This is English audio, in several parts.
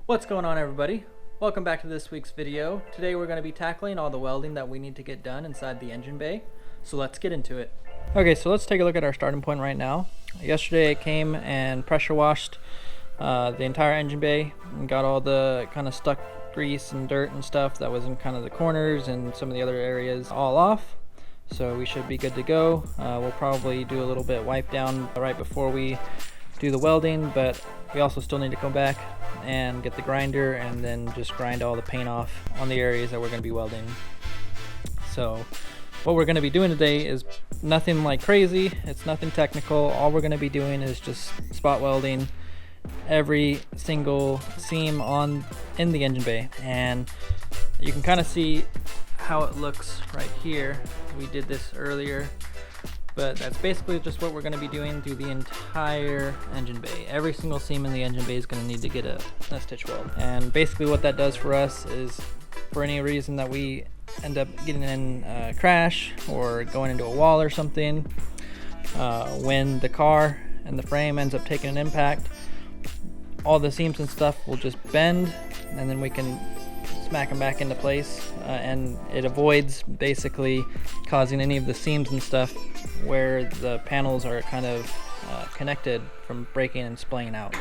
What's going on, everybody? Welcome back to this week's video. Today we're going to be tackling all the welding that we need to get done inside the engine bay. So let's get into it. Okay, so let's take a look at our starting point right now. Yesterday I came and pressure washed the entire engine bay and got all the kind of stuck grease and dirt and stuff that was in kind of the corners and some of the other areas all off. So we should be good to go. We'll probably do a little bit wipe down right before we do the welding, but we also still need to go back and get the grinder and then just grind all the paint off on the areas that we're going to be welding. So what we're going to be doing today is nothing like crazy. It's nothing technical. All we're going to be doing is just spot welding every single seam in the engine bay, and you can kind of see how it looks right here. We did this earlier, but that's basically just what we're going to be doing through the entire engine bay. Every single seam in the engine bay is going to need to get a stitch weld. And basically what that does for us is, for any reason that we end up getting in a crash or going into a wall or something, when the car and the frame ends up taking an impact, all the seams and stuff will just bend, and then we can smack them back into place, and it avoids basically causing any of the seams and stuff where the panels are kind of connected from breaking and splaying out.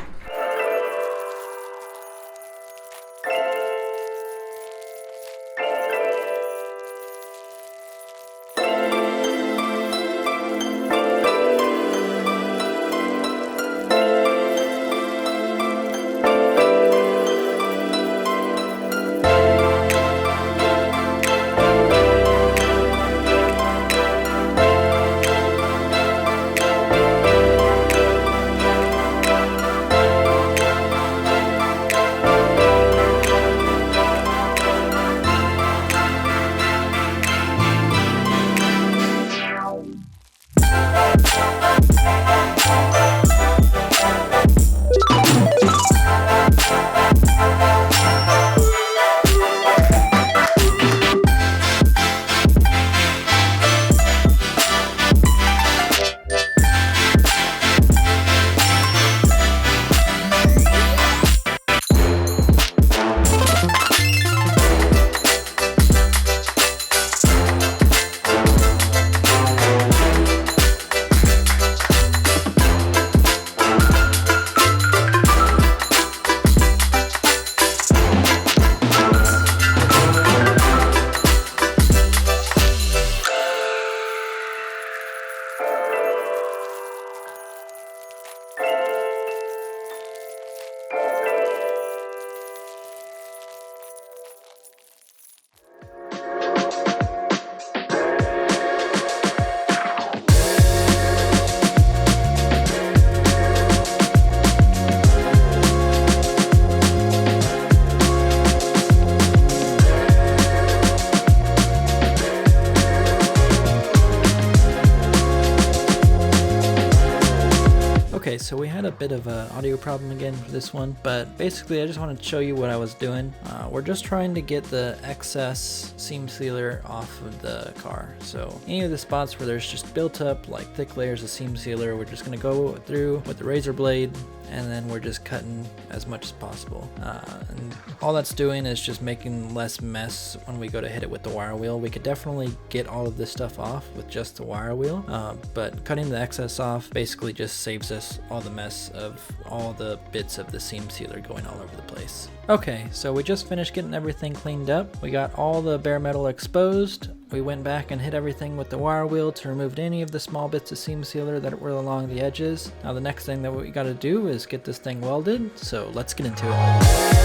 Okay, so we had a bit of an audio problem again for this one, but basically I just wanted to show you what I was doing. We're just trying to get the excess seam sealer off of the car. So any of the spots where there's just built up like thick layers of seam sealer, we're just going to go through with the razor blade, and then we're just cutting as much as possible. And all that's doing is just making less mess when we go to hit it with the wire wheel. We could definitely get all of this stuff off with just the wire wheel, but cutting the excess off basically just saves us all the mess of all the bits of the seam sealer going all over the place. Okay, so we just finished getting everything cleaned up. We got all the bare metal exposed. We went back and hit everything with the wire wheel to remove any of the small bits of seam sealer that were along the edges. Now the next thing that we got to do is get this thing welded, so let's get into it.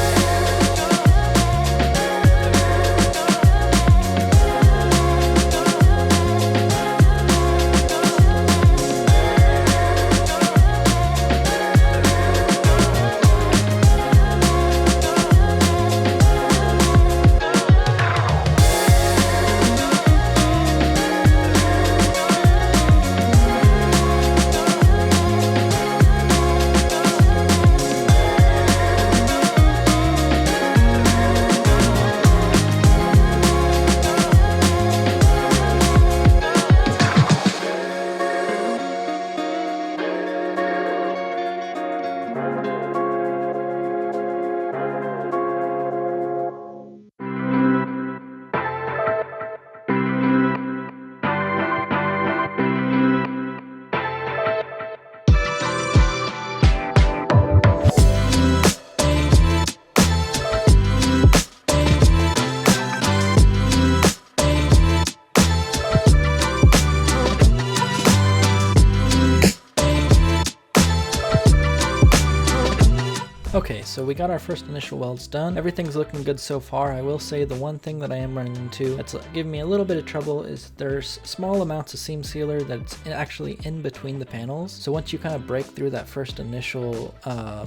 Okay, so we got our first initial welds done. Everything's looking good so far. I will say the one thing that I am running into that's giving me a little bit of trouble is there's small amounts of seam sealer that's actually in between the panels. So once you kind of break through that first initial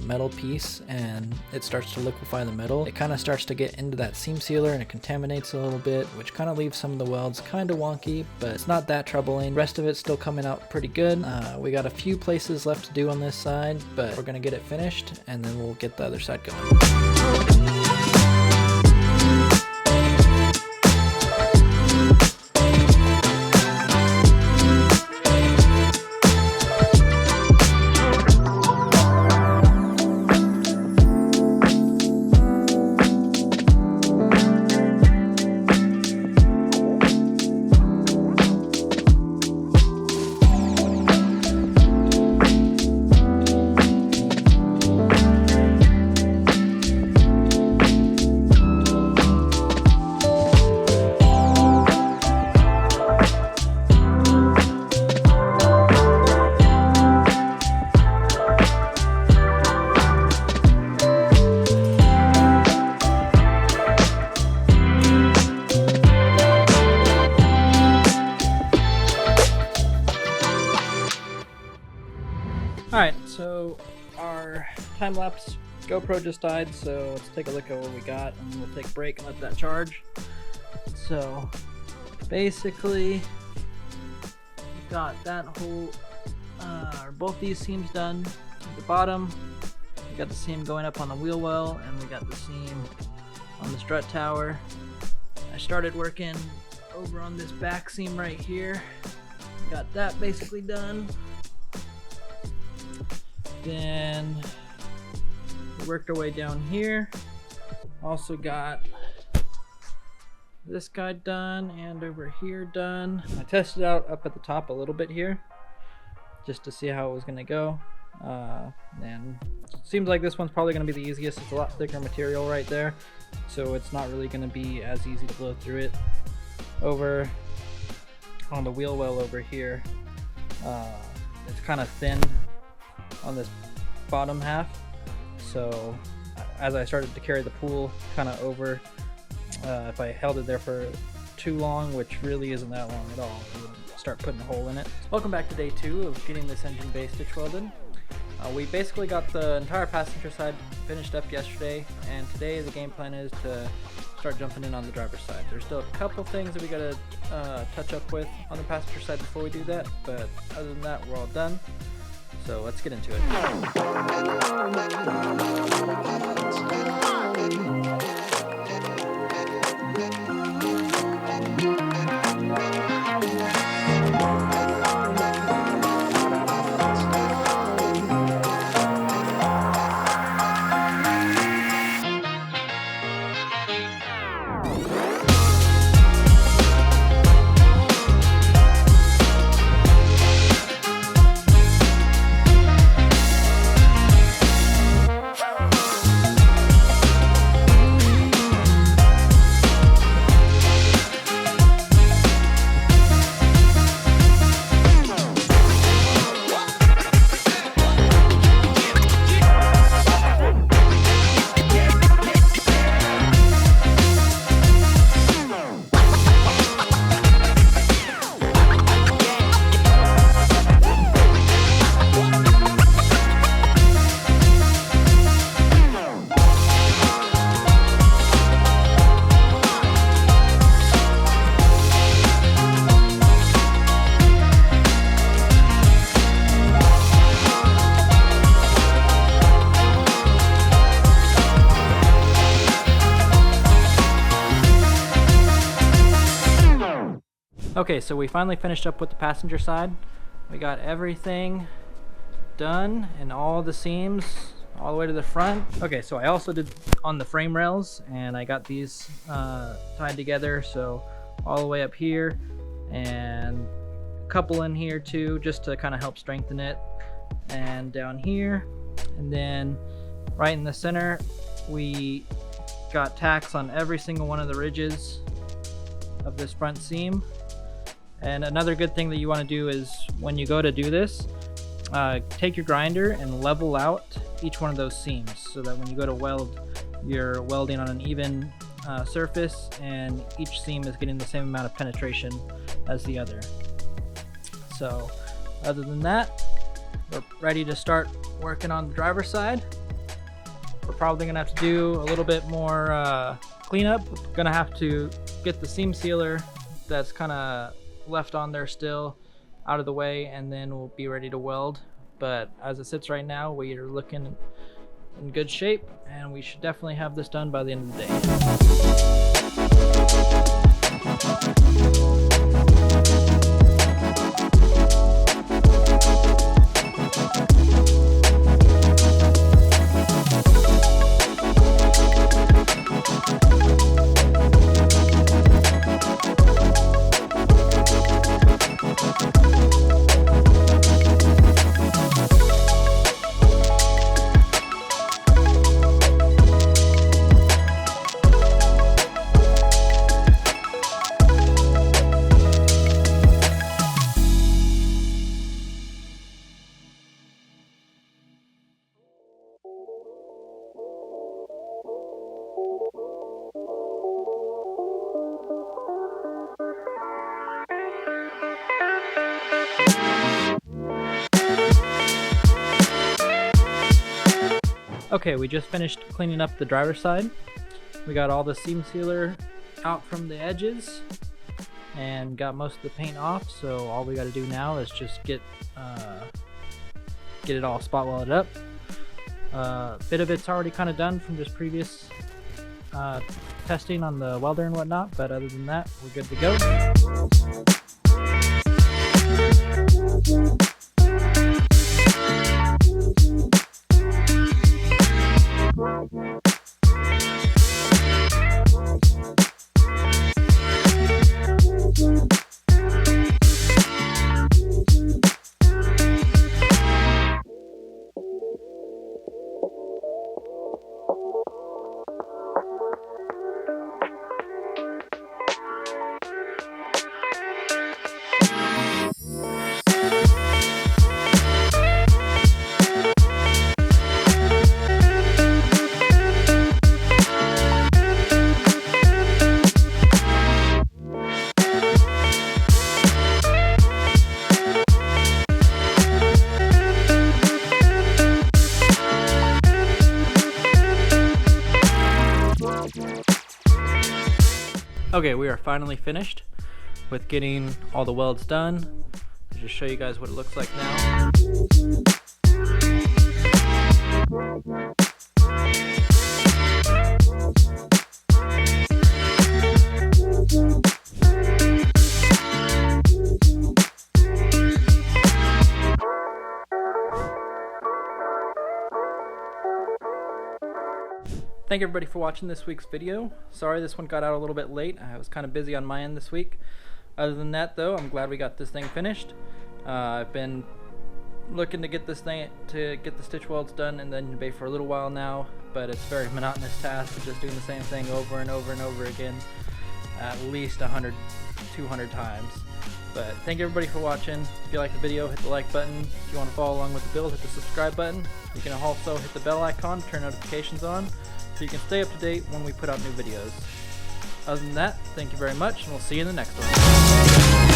metal piece and it starts to liquefy the metal, it kind of starts to get into that seam sealer and it contaminates a little bit, which kind of leaves some of the welds kind of wonky, but it's not that troubling. The rest of it's still coming out pretty good. We got a few places left to do on this side, but we're gonna get it finished and then we'll get the other side going. Alright, so our time-lapse GoPro just died, so let's take a look at what we got and we'll take a break and let that charge. So basically we got that whole both these seams done at the bottom. We got the seam going up on the wheel well and we got the seam on the strut tower. I started working over on this back seam right here. Got that basically done. Then we worked our way down here. Also got this guy done and over here done. I tested out up at the top a little bit here just to see how it was gonna go. And it seems like this one's probably gonna be the easiest. It's a lot thicker material right there, so it's not really gonna be as easy to blow through it. Over on the wheel well over here, it's kind of thin on this bottom half, so as I started to carry the pool kind of over, if I held it there for too long, which really isn't that long at all, it would start putting a hole in it. Welcome back to day 2 of getting this engine bay stitch welded. We basically got the entire passenger side finished up yesterday, and today the game plan is to start jumping in on the driver's side. There's still a couple things that we gotta touch up with on the passenger side before we do that, but other than that we're all done. So let's get into it. Okay, so we finally finished up with the passenger side. We got everything done and all the seams all the way to the front. Okay, so I also did on the frame rails, and I got these tied together, so all the way up here and a couple in here too, just to kind of help strengthen it, and down here, and then right in the center we got tacks on every single one of the ridges of this front seam. And another good thing that you want to do is when you go to do this, take your grinder and level out each one of those seams, so that when you go to weld, you're welding on an even surface, and each seam is getting the same amount of penetration as the other. So other than that, we're ready to start working on the driver's side. We're probably gonna have to do a little bit more cleanup. We're gonna have to get the seam sealer that's kind of left on there still out of the way, and then we'll be ready to weld. But as it sits right now, we are looking in good shape, and we should definitely have this done by the end of the Okay, we just finished cleaning up the driver's side. We got all the seam sealer out from the edges and got most of the paint off, so all we got to do now is just get it all spot welded up. A bit of it's already kind of done from just previous testing on the welder and whatnot, but other than that, we're good to go. Okay, we are finally finished with getting all the welds done. I'll just show you guys what it looks like now. Thank you everybody for watching this week's video. Sorry this one got out a little bit late. I was kind of busy on my end this week. Other than that though, I'm glad we got this thing finished. I've been looking to get the stitch welds done in the engine bay for a little while now, but it's a very monotonous task of just doing the same thing over and over and over again at least 100, 200 times. But thank you everybody for watching. If you like the video, hit the like button. If you want to follow along with the build, hit the subscribe button. You can also hit the bell icon to turn notifications on, so you can stay up to date when we put out new videos. Other than that, thank you very much, and we'll see you in the next one.